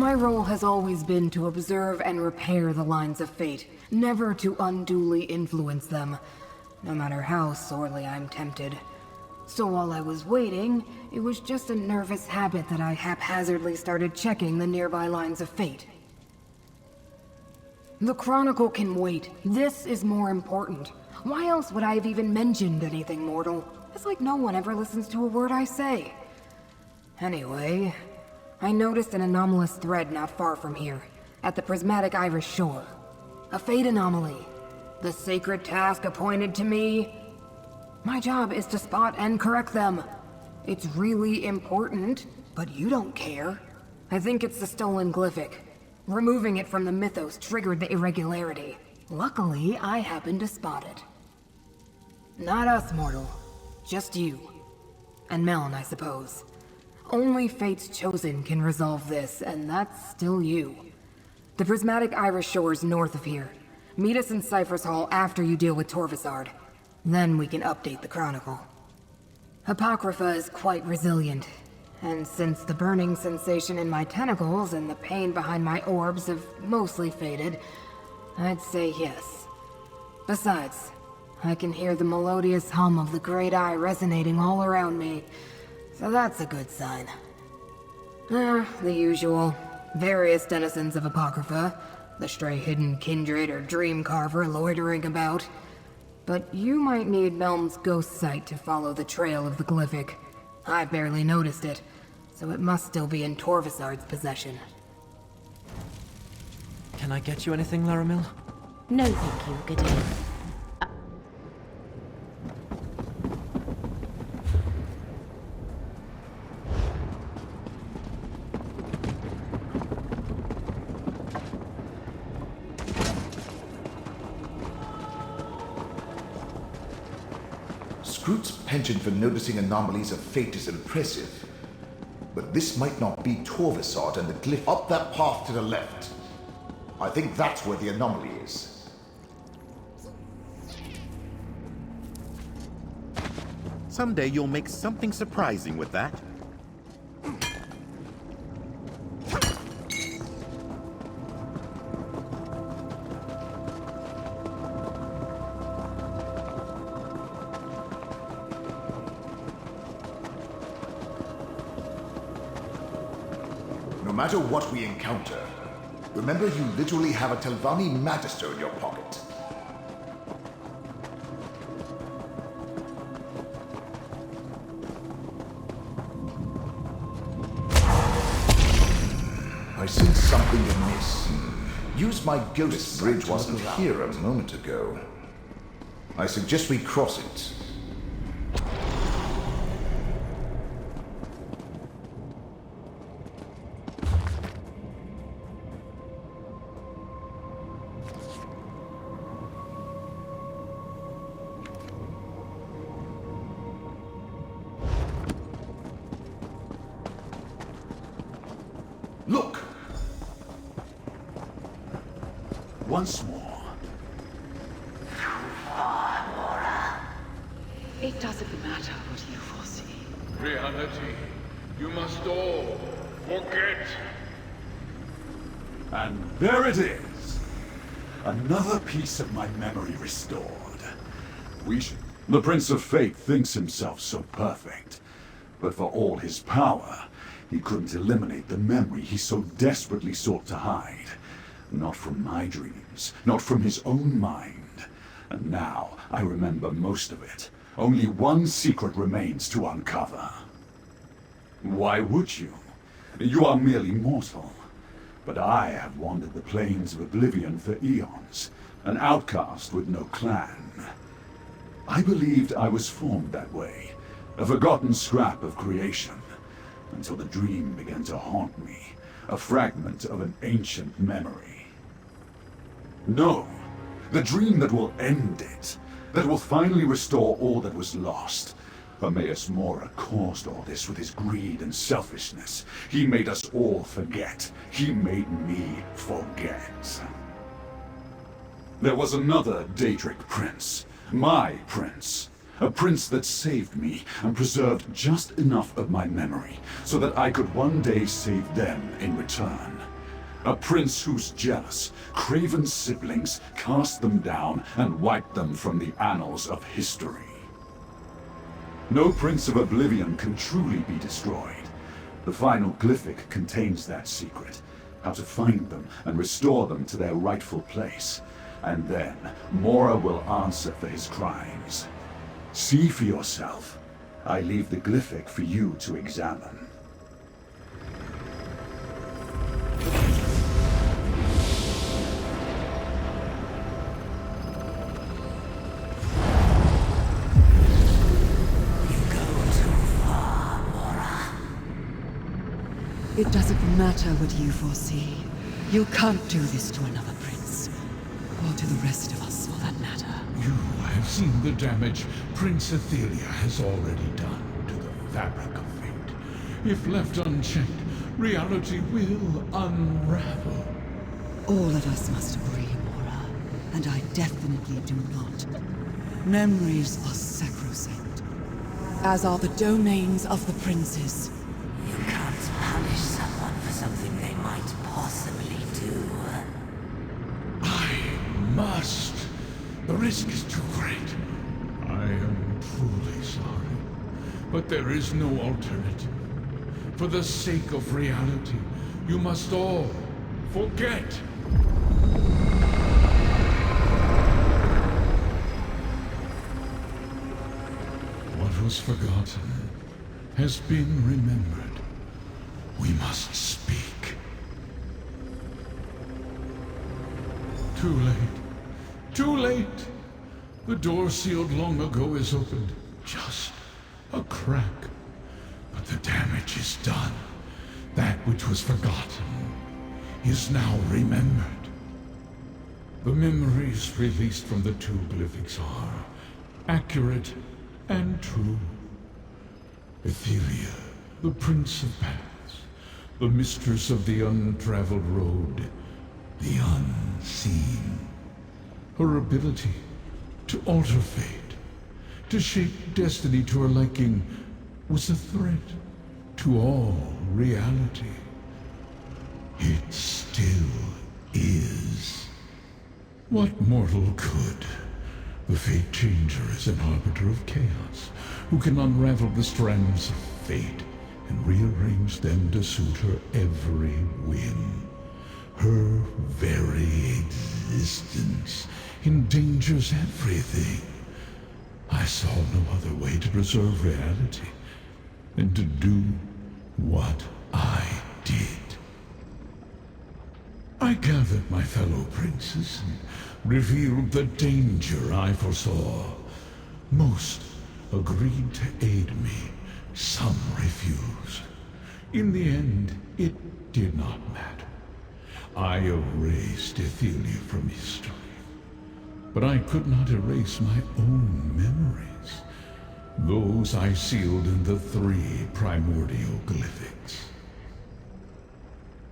My role has always been to observe and repair the lines of fate, never to unduly influence them, no matter how sorely I'm tempted. So while I was waiting, it was just a nervous habit that I haphazardly started checking the nearby lines of fate. The Chronicle can wait. This is more important. Why else would I have even mentioned anything mortal? It's like no one ever listens to a word I say. Anyway, I noticed an anomalous thread not far from here, at the prismatic Irish shore. A fate anomaly. The sacred task appointed to me. My job is to spot and correct them. It's really important, but you don't care. I think it's the stolen glyphic. Removing it from the mythos triggered the irregularity. Luckily, I happened to spot it. Not us, mortal. Just you. And Melon, I suppose. Only Fate's Chosen can resolve this, and that's still you. The prismatic Irish shore's north of here. Meet us in Cypher's Hall after you deal with Torvasard. Then we can update the Chronicle. Apocrypha is quite resilient, and since the burning sensation in my tentacles and the pain behind my orbs have mostly faded, I'd say yes. Besides, I can hear the melodious hum of the Great Eye resonating all around me, so that's a good sign. The usual. Various denizens of Apocrypha, the stray hidden kindred or dream carver loitering about. But you might need Melm's ghost sight to follow the trail of the glyphic. I barely noticed it, so it must still be in Torvasard's possession. Can I get you anything, Laramil? No, thank you, good day. Scroot's penchant for noticing anomalies of fate is impressive. But this might not be Torvasard and the glyph up that path to the left. I think that's where the anomaly is. Someday you'll make something surprising with that. No matter what we encounter, remember you literally have a Telvanni Magister in your pocket. I sense something amiss. Use my ghost. This bridge wasn't here a moment ago. I suggest we cross it. Look! Once more. It doesn't matter what you foresee. Reality, you must all forget. And there it is. Another piece of my memory restored. The Prince of Fate thinks himself so perfect, but for all his power, he couldn't eliminate the memory he so desperately sought to hide. Not from my dreams, not from his own mind. And now I remember most of it. Only one secret remains to uncover. Why would you? You are merely mortal. But I have wandered the plains of oblivion for eons, an outcast with no clan. I believed I was formed that way, a forgotten scrap of creation. Until the dream began to haunt me, a fragment of an ancient memory. No, the dream that will end it, that will finally restore all that was lost. Hermaeus Mora caused all this with his greed and selfishness. He made us all forget. He made me forget. There was another Daedric prince, my prince. A prince that saved me and preserved just enough of my memory so that I could one day save them in return. A prince who's jealous, Craven's siblings cast them down and wiped them from the annals of history. No Prince of Oblivion can truly be destroyed. The final glyphic contains that secret, how to find them and restore them to their rightful place. And then, Mora will answer for his crimes. See for yourself. I leave the glyphic for you to examine. It doesn't matter what you foresee. You can't do this to another prince. Or to the rest of us, for that matter. You have seen the damage Prince Athelia has already done to the fabric of fate. If left unchecked, reality will unravel. All of us must agree, Mora. And I definitely do not. Memories are sacrosanct. As are the domains of the princes. You can't punish someone for something they might possibly do. I must. The risk is too great. I am truly sorry. But there is no alternative. For the sake of reality, you must all forget. What was forgotten has been remembered. We must speak. Too late. Too late! The door sealed long ago is opened. Just a crack. But the damage is done. That which was forgotten is now remembered. The memories released from the two glyphics are accurate and true. Athelia, the Prince of Paths, the mistress of the untraveled road, the unseen. Her ability to alter fate, to shape destiny to her liking, was a threat to all reality. It still is. What mortal could? The Fate Changer is an arbiter of chaos, who can unravel the strands of fate and rearrange them to suit her every whim. Her very existence endangers everything. I saw no other way to preserve reality than to do what I did. I gathered my fellow princes and revealed the danger I foresaw. Most agreed to aid me, some refused. In the end, it did not matter. I erased Athelia from history. But I could not erase my own memories. Those I sealed in the 3 primordial glyphics.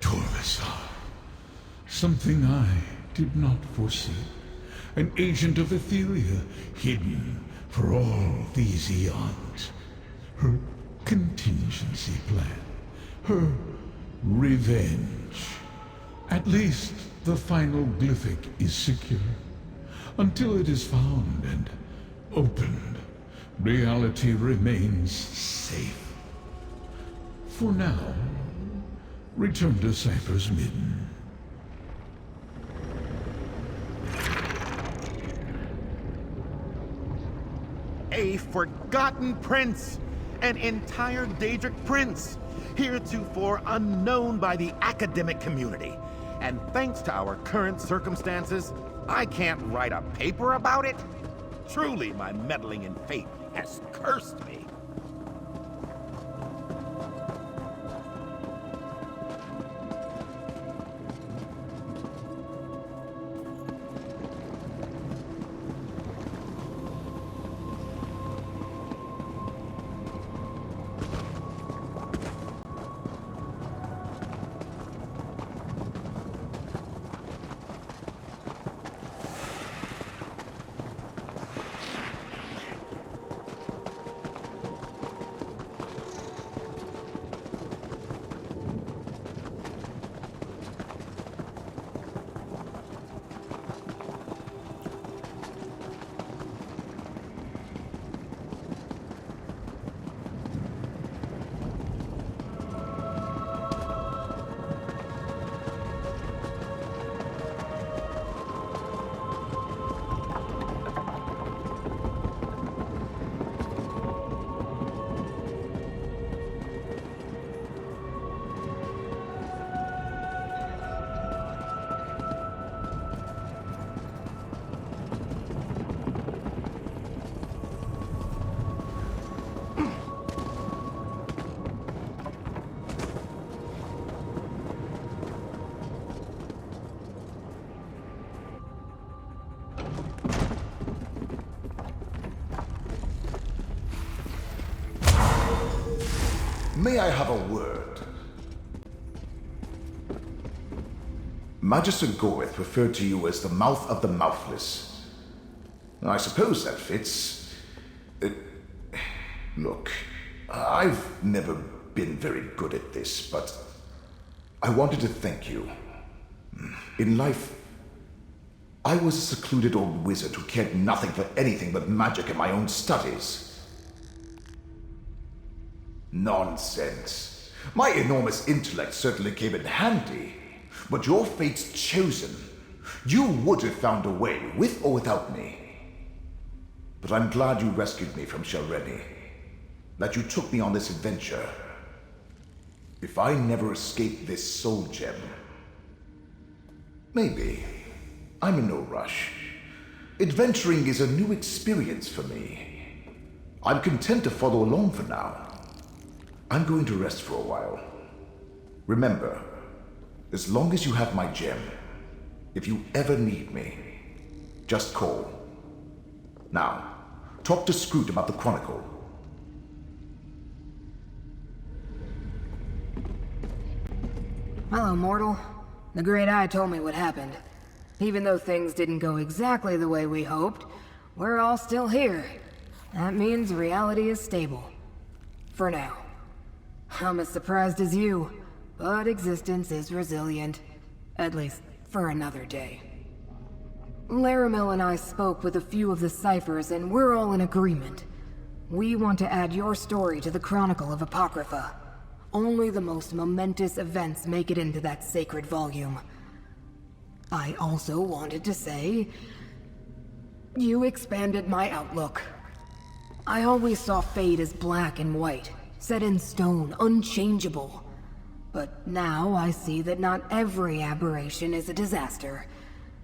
Torvasar. Something I did not foresee. An agent of Athelia, hidden for all these eons. Her contingency plan. Her revenge. At least the final glyphic is secure. Until it is found and opened, reality remains safe. For now, return to Cypher's Midden. A forgotten prince! An entire Daedric prince! Heretofore unknown by the academic community. And thanks to our current circumstances, I can't write a paper about it? Truly, my meddling in fate has cursed me. May I have a word? Magister Goreth referred to you as the mouth of the mouthless. I suppose that fits. Look, I've never been very good at this, but I wanted to thank you. In life, I was a secluded old wizard who cared nothing for anything but magic and my own studies. Nonsense. My enormous intellect certainly came in handy, but your fate's chosen. You would have found a way, with or without me. But I'm glad you rescued me from Shalreni, that you took me on this adventure. If I never escaped this soul gem, maybe. I'm in no rush. Adventuring is a new experience for me. I'm content to follow along for now. I'm going to rest for a while. Remember, as long as you have my gem, if you ever need me, just call. Now, talk to Scroot about the Chronicle. Hello, mortal. The Great Eye told me what happened. Even though things didn't go exactly the way we hoped, we're all still here. That means reality is stable. For now. I'm as surprised as you, but existence is resilient. At least, for another day. Laramil and I spoke with a few of the ciphers, and we're all in agreement. We want to add your story to the Chronicle of Apocrypha. Only the most momentous events make it into that sacred volume. I also wanted to say, you expanded my outlook. I always saw fate as black and white, set in stone, unchangeable. But now I see that not every aberration is a disaster.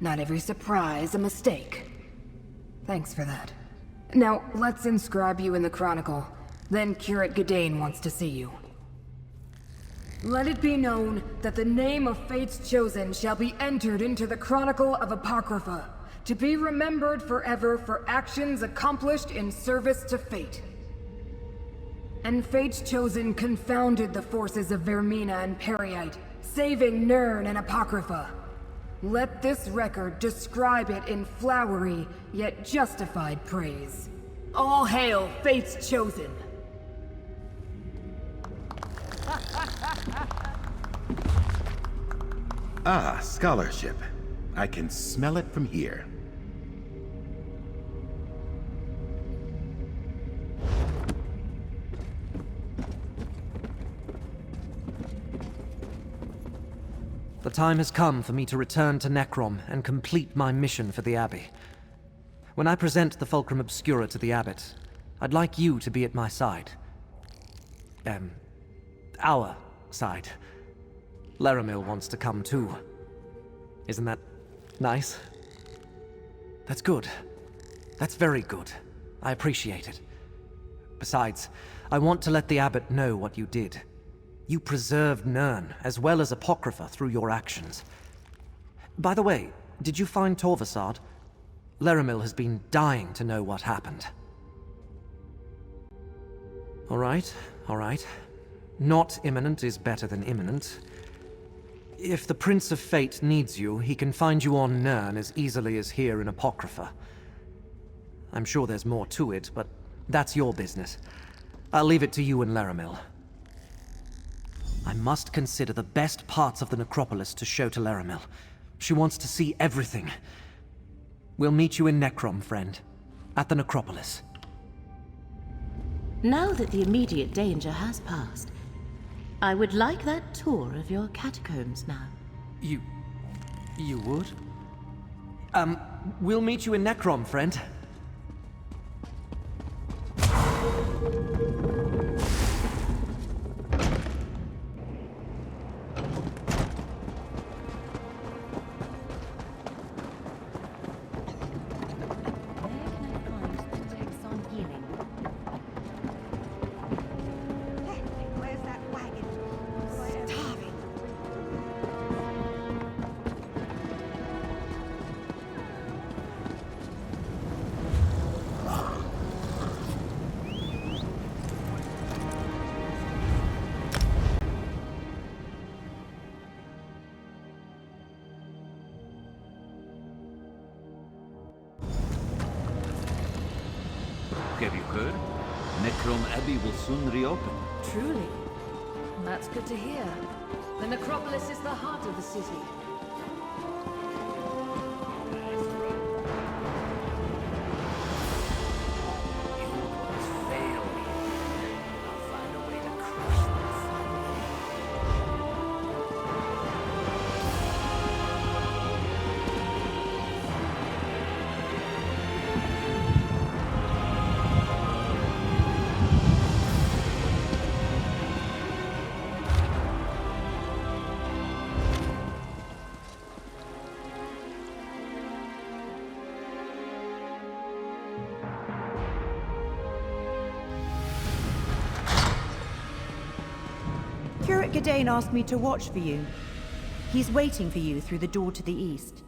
Not every surprise a mistake. Thanks for that. Now, let's inscribe you in the Chronicle. Then Curate Gadain wants to see you. Let it be known that the name of Fate's Chosen shall be entered into the Chronicle of Apocrypha, to be remembered forever for actions accomplished in service to Fate. And Fate's Chosen confounded the forces of Vermina and Periite, saving Nirn and Apocrypha. Let this record describe it in flowery, yet justified praise. All hail Fate's Chosen! Ah, scholarship. I can smell it from here. The time has come for me to return to NECROM and complete my mission for the Abbey. When I present the Fulcrum Obscura to the Abbot, I'd like you to be at my side. Our side. Laramil wants to come too. Isn't that nice? That's good. That's very good. I appreciate it. Besides, I want to let the Abbot know what you did. You preserved Nirn, as well as Apocrypha, through your actions. By the way, did you find Torvasad? Laramil has been dying to know what happened. All right. Not imminent is better than imminent. If the Prince of Fate needs you, he can find you on Nirn as easily as here in Apocrypha. I'm sure there's more to it, but that's your business. I'll leave it to you and Laramil. I must consider the best parts of the necropolis to show to Laramil. She wants to see everything. We'll meet you in NECROM, friend. At the necropolis. Now that the immediate danger has passed, I would like that tour of your catacombs now. You would? We'll meet you in NECROM, friend. NECROM Abbey will soon reopen. Truly. That's good to hear. The necropolis is the heart of the city. Curate Gadain asked me to watch for you. He's waiting for you through the door to the east.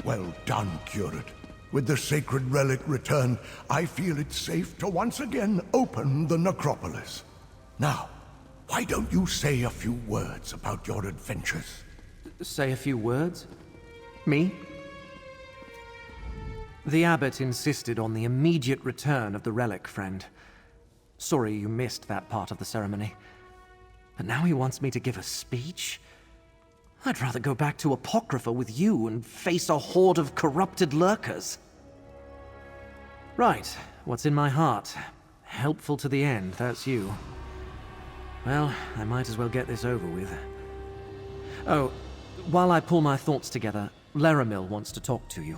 Well done, Curate. With the sacred relic returned, I feel it's safe to once again open the necropolis. Now, why don't you say a few words about your adventures? Say a few words? Me? The abbot insisted on the immediate return of the relic, friend. Sorry you missed that part of the ceremony. But now he wants me to give a speech? I'd rather go back to Apocrypha with you and face a horde of corrupted lurkers. Right, what's in my heart? Helpful to the end, that's you. Well, I might as well get this over with. Oh, while I pull my thoughts together, Laramil wants to talk to you.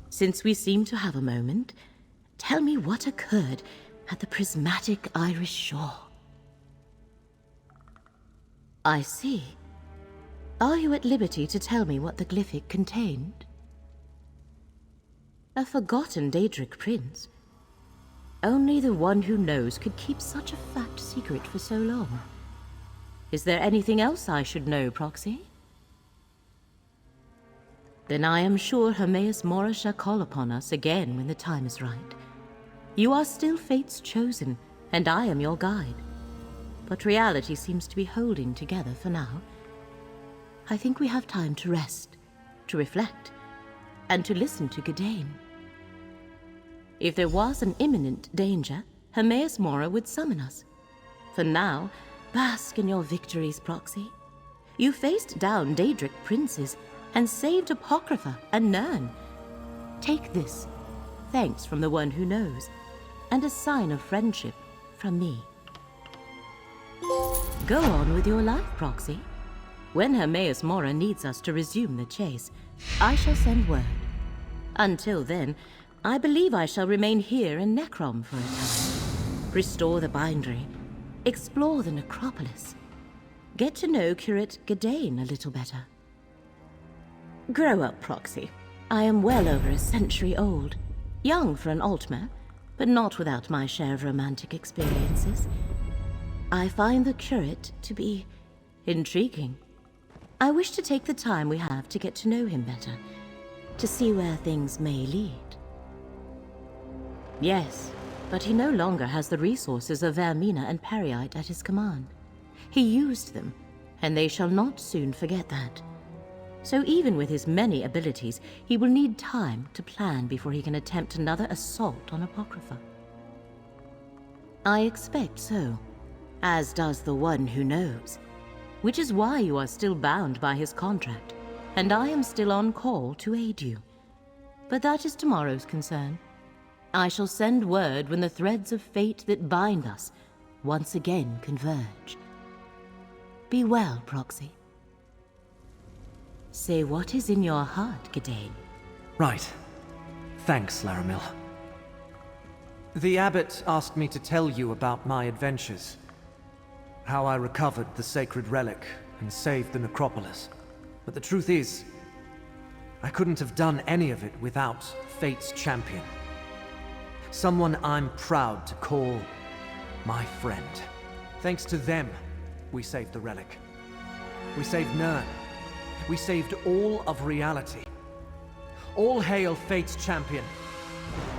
Since we seem to have a moment, tell me what occurred at the prismatic Irish shore. I see. Are you at liberty to tell me what the glyphic contained? A forgotten Daedric prince. Only the one who knows could keep such a fat secret for so long. Is there anything else I should know, Proxy? Then I am sure Hermaeus Mora shall call upon us again when the time is right. You are still Fate's chosen, and I am your guide. But reality seems to be holding together for now. I think we have time to rest, to reflect, and to listen to Gadain. If there was an imminent danger, Hermaeus Mora would summon us. For now, bask in your victories, Proxy. You faced down Daedric princes and saved Apocrypha and Nirn. Take this, thanks from the one who knows, and a sign of friendship from me. Go on with your life, Proxy. When Hermaeus Mora needs us to resume the chase, I shall send word. Until then, I believe I shall remain here in NECROM for a time. Restore the bindery, explore the necropolis, get to know Curate Gadain a little better. Grow up, Proxy. I am well over a century old. Young for an Altmer, but not without my share of romantic experiences. I find the curate to be intriguing. I wish to take the time we have to get to know him better, to see where things may lead. Yes, but he no longer has the resources of Vermina and Periite at his command. He used them, and they shall not soon forget that. So even with his many abilities, he will need time to plan before he can attempt another assault on Apocrypha. I expect so, as does the one who knows, which is why you are still bound by his contract, and I am still on call to aid you. But that is tomorrow's concern. I shall send word when the threads of fate that bind us once again converge. Be well, Proxy. Say what is in your heart, Gadain. Right. Thanks, Laramil. The abbot asked me to tell you about my adventures. How I recovered the sacred relic and saved the necropolis. But the truth is, I couldn't have done any of it without Fate's champion. Someone I'm proud to call my friend. Thanks to them, we saved the relic. We saved Nirn. We saved all of reality. All hail Fate's champion.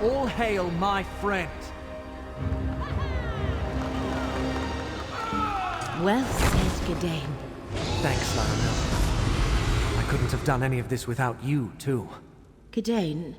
All hail my friend. Well said, Gadain. Thanks, Lionel. I couldn't have done any of this without you, too. Gadain,